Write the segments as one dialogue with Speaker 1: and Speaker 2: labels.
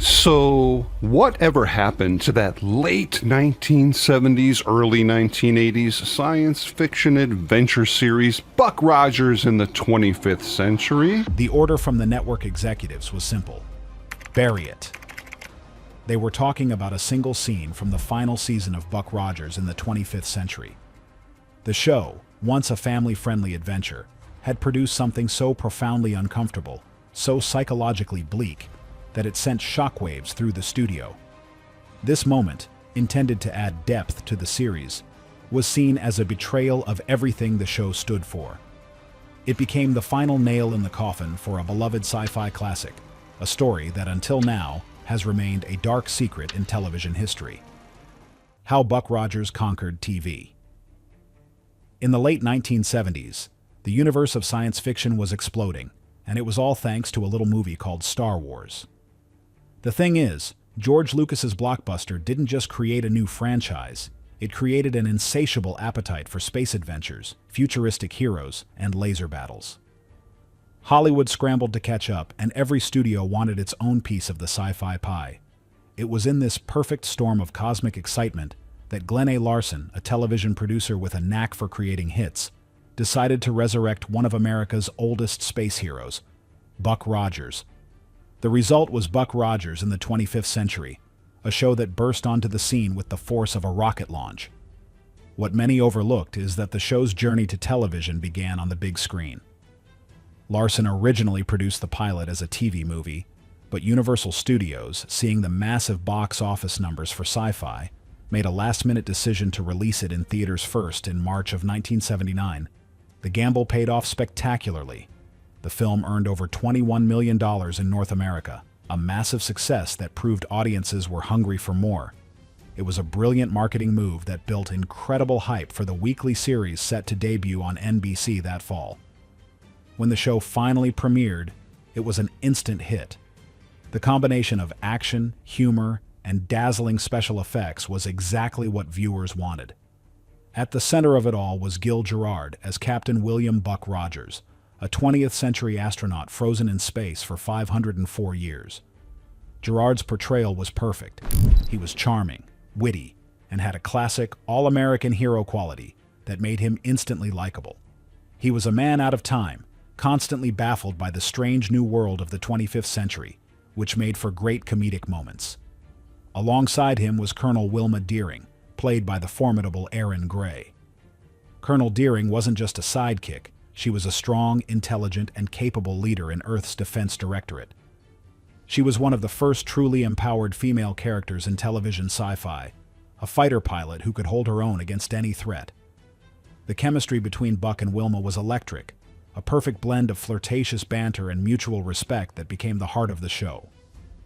Speaker 1: So, whatever happened to that late 1970s, early 1980s science fiction adventure series, Buck Rogers in the 25th Century?
Speaker 2: The order from the network executives was simple: bury it. They were talking about a single scene from the final season of Buck Rogers in the 25th Century. The show, once a family-friendly adventure, had produced something so profoundly uncomfortable, so psychologically bleak, that it sent shockwaves through the studio. This moment, intended to add depth to the series, was seen as a betrayal of everything the show stood for. It became the final nail in the coffin for a beloved sci-fi classic, a story that until now has remained a dark secret in television history. How Buck Rogers Conquered TV. In the late 1970s, the universe of science fiction was exploding, and it was all thanks to a little movie called Star Wars. The thing is, George Lucas's blockbuster didn't just create a new franchise, it created an insatiable appetite for space adventures, futuristic heroes, and laser battles. Hollywood scrambled to catch up, and every studio wanted its own piece of the sci-fi pie. It was in this perfect storm of cosmic excitement that Glenn A. Larson, a television producer with a knack for creating hits, decided to resurrect one of America's oldest space heroes, Buck Rogers. The result was Buck Rogers in the 25th Century, a show that burst onto the scene with the force of a rocket launch. What many overlooked is that the show's journey to television began on the big screen. Larson originally produced the pilot as a TV movie, but Universal Studios, seeing the massive box office numbers for sci-fi, made a last-minute decision to release it in theaters first in March of 1979. The gamble paid off spectacularly. The film earned over $21 million in North America, a massive success that proved audiences were hungry for more. It was a brilliant marketing move that built incredible hype for the weekly series set to debut on NBC that fall. When the show finally premiered, it was an instant hit. The combination of action, humor, and dazzling special effects was exactly what viewers wanted. At the center of it all was Gil Gerard as Captain William Buck Rogers, a 20th century astronaut frozen in space for 504 years. Gerard's portrayal was perfect. He was charming, witty, and had a classic, all-American hero quality that made him instantly likable. He was a man out of time, constantly baffled by the strange new world of the 25th century, which made for great comedic moments. Alongside him was Colonel Wilma Deering, played by the formidable Erin Gray. Colonel Deering wasn't just a sidekick, she was a strong, intelligent, and capable leader in Earth's Defense Directorate. She was one of the first truly empowered female characters in television sci-fi, a fighter pilot who could hold her own against any threat. The chemistry between Buck and Wilma was electric, a perfect blend of flirtatious banter and mutual respect that became the heart of the show.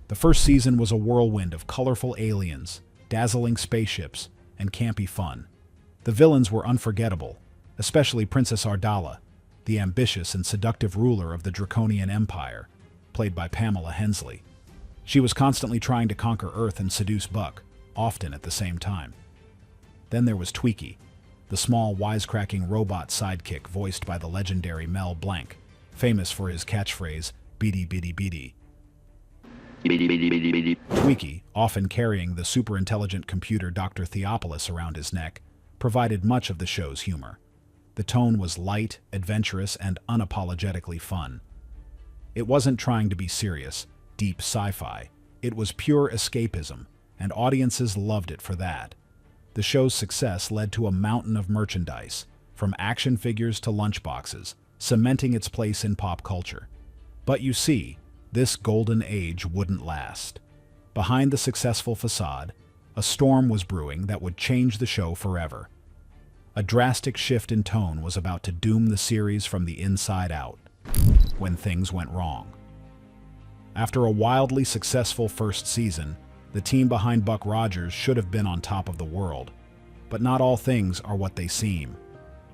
Speaker 2: The first season was a whirlwind of colorful aliens, dazzling spaceships, and campy fun. The villains were unforgettable, especially Princess Ardala, the ambitious and seductive ruler of the Draconian Empire, played by Pamela Hensley. She was constantly trying to conquer Earth and seduce Buck, often at the same time. Then there was Tweaky, the small, wisecracking robot sidekick voiced by the legendary Mel Blanc, famous for his catchphrase, "Beady beady beady." Tweaky, often carrying the superintelligent computer Dr. Theopolis around his neck, provided much of the show's humor. The tone was light, adventurous, and unapologetically fun. It wasn't trying to be serious, deep sci-fi. It was pure escapism, and audiences loved it for that. The show's success led to a mountain of merchandise, from action figures to lunchboxes, cementing its place in pop culture. But you see, this golden age wouldn't last. Behind the successful facade, a storm was brewing that would change the show forever. A drastic shift in tone was about to doom the series from the inside out, when things went wrong. After a wildly successful first season, the team behind Buck Rogers should have been on top of the world. But not all things are what they seem.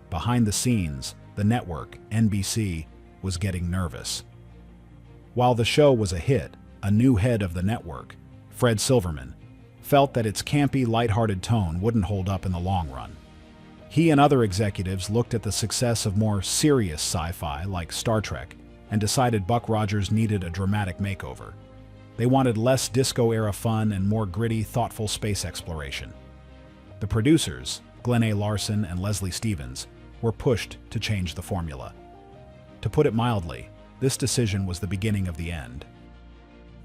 Speaker 2: Behind the scenes, the network, NBC, was getting nervous. While the show was a hit, a new head of the network, Fred Silverman, felt that its campy, lighthearted tone wouldn't hold up in the long run. He and other executives looked at the success of more serious sci-fi like Star Trek and decided Buck Rogers needed a dramatic makeover. They wanted less disco-era fun and more gritty, thoughtful space exploration. The producers, Glenn A. Larson and Leslie Stevens, were pushed to change the formula. To put it mildly, this decision was the beginning of the end.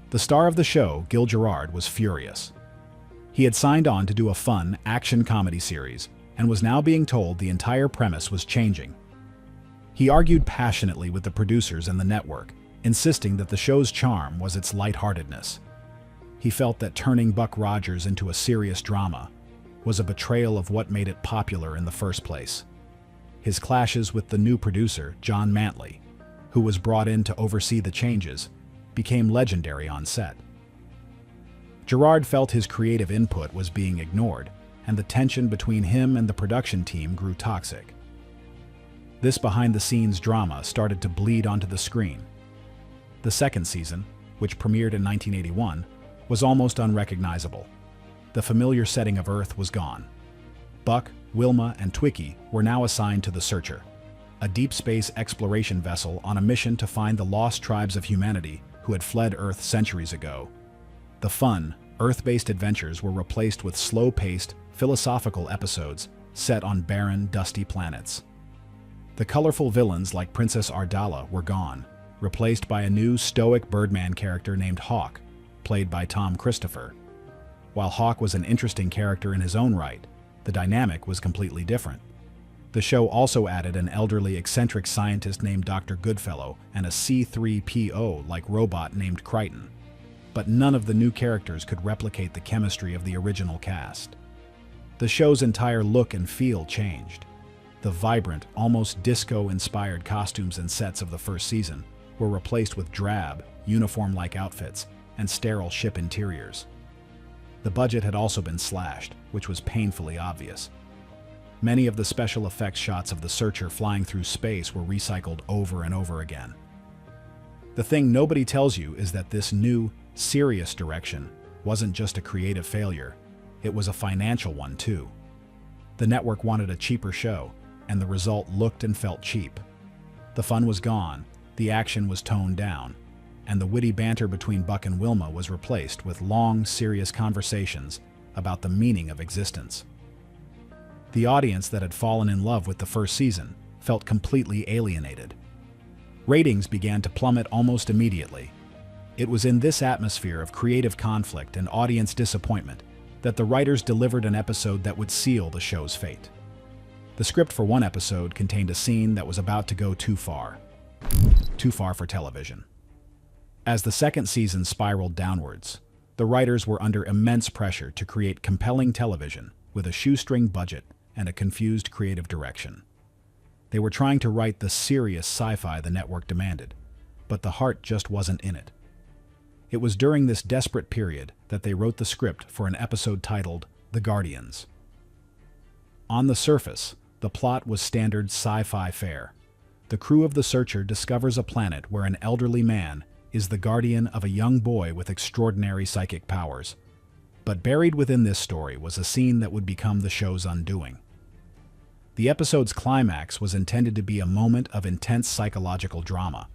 Speaker 2: The star of the show, Gil Gerard, was furious. He had signed on to do a fun, action comedy series and was now being told the entire premise was changing. He argued passionately with the producers and the network, insisting that the show's charm was its lightheartedness. He felt that turning Buck Rogers into a serious drama was a betrayal of what made it popular in the first place. His clashes with the new producer, John Mantley, who was brought in to oversee the changes, became legendary on set. Gerard felt his creative input was being ignored, and the tension between him and the production team grew toxic. This behind-the-scenes drama started to bleed onto the screen. The second season, which premiered in 1981, was almost unrecognizable. The familiar setting of Earth was gone. Buck, Wilma, and Twiki were now assigned to the Searcher, a deep space exploration vessel on a mission to find the lost tribes of humanity who had fled Earth centuries ago. The fun, Earth-based adventures were replaced with slow-paced, philosophical episodes set on barren, dusty planets. The colorful villains like Princess Ardala were gone, replaced by a new stoic Birdman character named Hawk, played by Tom Christopher. While Hawk was an interesting character in his own right, the dynamic was completely different. The show also added an elderly, eccentric scientist named Dr. Goodfellow and a C-3PO-like robot named Crichton. But none of the new characters could replicate the chemistry of the original cast. The show's entire look and feel changed. The vibrant, almost disco-inspired costumes and sets of the first season were replaced with drab, uniform-like outfits and sterile ship interiors. The budget had also been slashed, which was painfully obvious. Many of the special effects shots of the Searcher flying through space were recycled over and over again. The thing nobody tells you is that this new, serious direction wasn't just a creative failure, it was a financial one too. The network wanted a cheaper show, and the result looked and felt cheap. The fun was gone, the action was toned down, and the witty banter between Buck and Wilma was replaced with long, serious conversations about the meaning of existence. The audience that had fallen in love with the first season felt completely alienated. Ratings began to plummet almost immediately. It was in this atmosphere of creative conflict and audience disappointment that the writers delivered an episode that would seal the show's fate. The script for one episode contained a scene that was about to go too far for television. As the second season spiraled downwards, the writers were under immense pressure to create compelling television with a shoestring budget and a confused creative direction. They were trying to write the serious sci-fi the network demanded, but the heart just wasn't in it. It was during this desperate period that they wrote the script for an episode titled The Guardians. On the surface, the plot was standard sci-fi fare. The crew of the Searcher discovers a planet where an elderly man is the guardian of a young boy with extraordinary psychic powers. But buried within this story was a scene that would become the show's undoing. The episode's climax was intended to be a moment of intense psychological drama.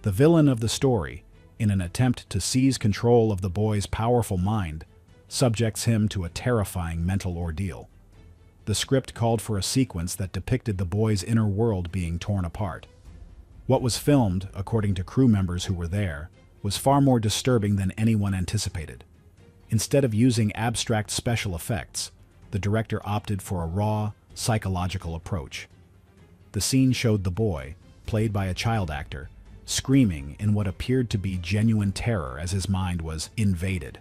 Speaker 2: The villain of the story, in an attempt to seize control of the boy's powerful mind, subjects him to a terrifying mental ordeal. The script called for a sequence that depicted the boy's inner world being torn apart. What was filmed, according to crew members who were there, was far more disturbing than anyone anticipated. Instead of using abstract special effects, the director opted for a raw, psychological approach. The scene showed the boy, played by a child actor, screaming in what appeared to be genuine terror as his mind was invaded.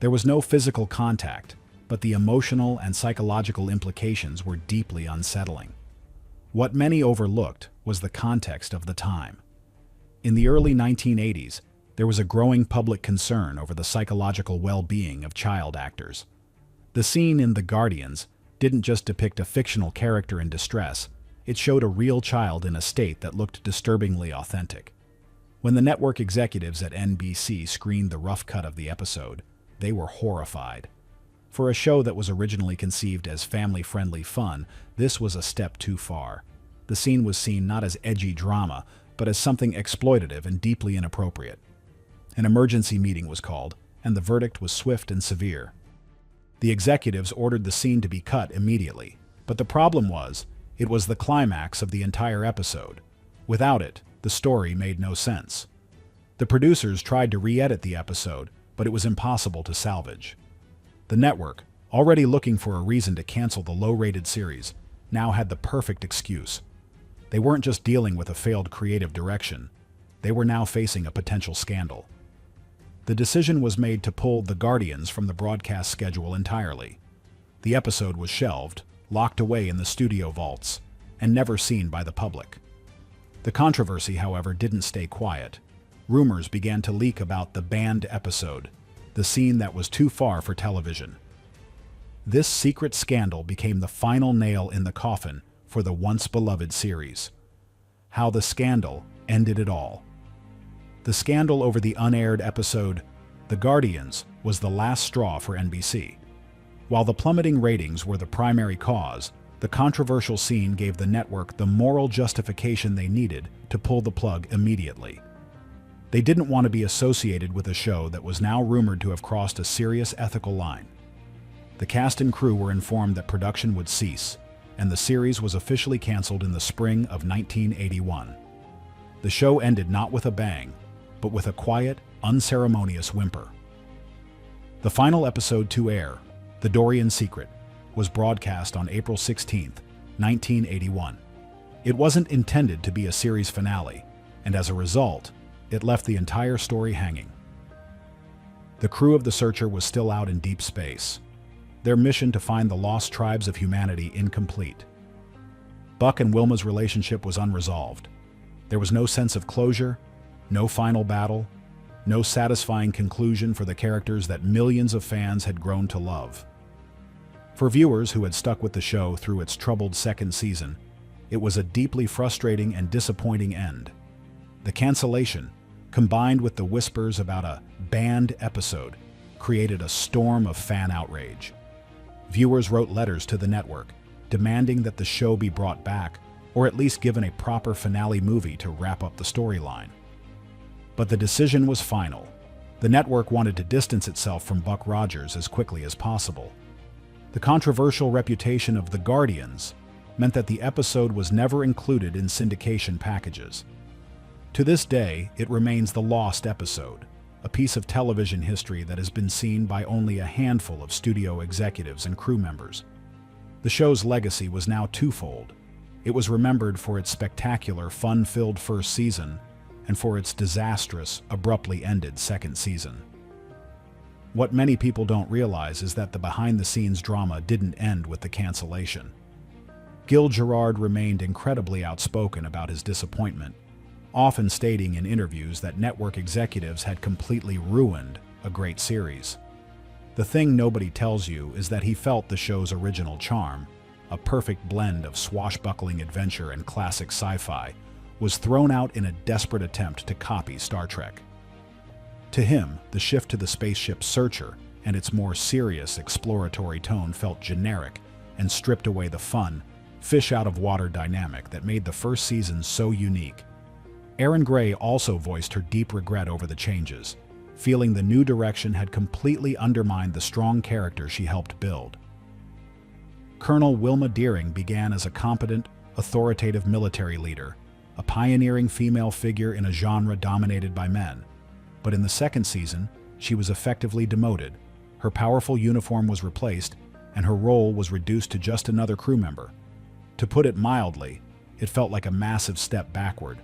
Speaker 2: There was no physical contact, but the emotional and psychological implications were deeply unsettling. What many overlooked was the context of the time. In the early 1980s, there was a growing public concern over the psychological well-being of child actors. The scene in The Guardians didn't just depict a fictional character in distress, it showed a real child in a state that looked disturbingly authentic. When the network executives at NBC screened the rough cut of the episode, they were horrified. For a show that was originally conceived as family-friendly fun, this was a step too far. The scene was seen not as edgy drama, but as something exploitative and deeply inappropriate. An emergency meeting was called, and the verdict was swift and severe. The executives ordered the scene to be cut immediately, but the problem was, it was the climax of the entire episode. Without it, the story made no sense. The producers tried to re-edit the episode, but it was impossible to salvage. The network, already looking for a reason to cancel the low-rated series, now had the perfect excuse. They weren't just dealing with a failed creative direction, they were now facing a potential scandal. The decision was made to pull The Guardians from the broadcast schedule entirely. The episode was shelved, locked away in the studio vaults, and never seen by the public. The controversy, however, didn't stay quiet. Rumors began to leak about the banned episode, the scene that was too far for television. This secret scandal became the final nail in the coffin for the once-beloved series. How the scandal ended it all. The scandal over the unaired episode, The Guardians, was the last straw for NBC. While the plummeting ratings were the primary cause, the controversial scene gave the network the moral justification they needed to pull the plug immediately. They didn't want to be associated with a show that was now rumored to have crossed a serious ethical line. The cast and crew were informed that production would cease, and the series was officially canceled in the spring of 1981. The show ended not with a bang, but with a quiet, unceremonious whimper. The final episode to air, The Dorian Secret, was broadcast on April 16, 1981. It wasn't intended to be a series finale, and as a result, it left the entire story hanging. The crew of the Searcher was still out in deep space, their mission to find the lost tribes of humanity incomplete. Buck and Wilma's relationship was unresolved. There was no sense of closure, no final battle, no satisfying conclusion for the characters that millions of fans had grown to love. For viewers who had stuck with the show through its troubled second season, it was a deeply frustrating and disappointing end. The cancellation, combined with the whispers about a banned episode, created a storm of fan outrage. Viewers wrote letters to the network, demanding that the show be brought back, or at least given a proper finale movie to wrap up the storyline. But the decision was final. The network wanted to distance itself from Buck Rogers as quickly as possible. The controversial reputation of The Guardians meant that the episode was never included in syndication packages. To this day, it remains the lost episode, a piece of television history that has been seen by only a handful of studio executives and crew members. The show's legacy was now twofold. It was remembered for its spectacular, fun-filled first season, and for its disastrous, abruptly ended second season. What many people don't realize is that the behind-the-scenes drama didn't end with the cancellation. Gil Gerard remained incredibly outspoken about his disappointment, often stating in interviews that network executives had completely ruined a great series. The thing nobody tells you is that he felt the show's original charm, a perfect blend of swashbuckling adventure and classic sci-fi, was thrown out in a desperate attempt to copy Star Trek. To him, the shift to the spaceship Searcher and its more serious exploratory tone felt generic and stripped away the fun, fish-out-of-water dynamic that made the first season so unique. Erin Gray also voiced her deep regret over the changes, feeling the new direction had completely undermined the strong character she helped build. Colonel Wilma Deering began as a competent, authoritative military leader, a pioneering female figure in a genre dominated by men. But in the second season, she was effectively demoted, her powerful uniform was replaced, and her role was reduced to just another crew member. To put it mildly, it felt like a massive step backward.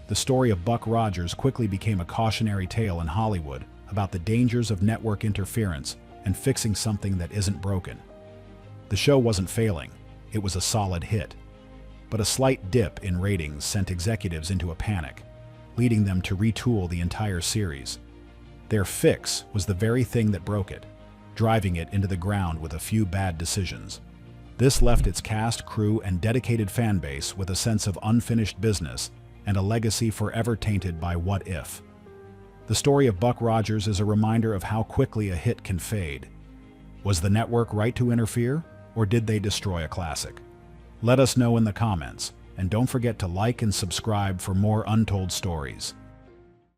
Speaker 2: The story of Buck Rogers quickly became a cautionary tale in Hollywood about the dangers of network interference and fixing something that isn't broken. The show wasn't failing, it was a solid hit. But a slight dip in ratings sent executives into a panic, leading them to retool the entire series. Their fix was the very thing that broke it, driving it into the ground with a few bad decisions. This left its cast, crew, and dedicated fan base with a sense of unfinished business and a legacy forever tainted by what if. The story of Buck Rogers is a reminder of how quickly a hit can fade. Was the network right to interfere, or did they destroy a classic? Let us know in the comments, and don't forget to like and subscribe for more untold stories.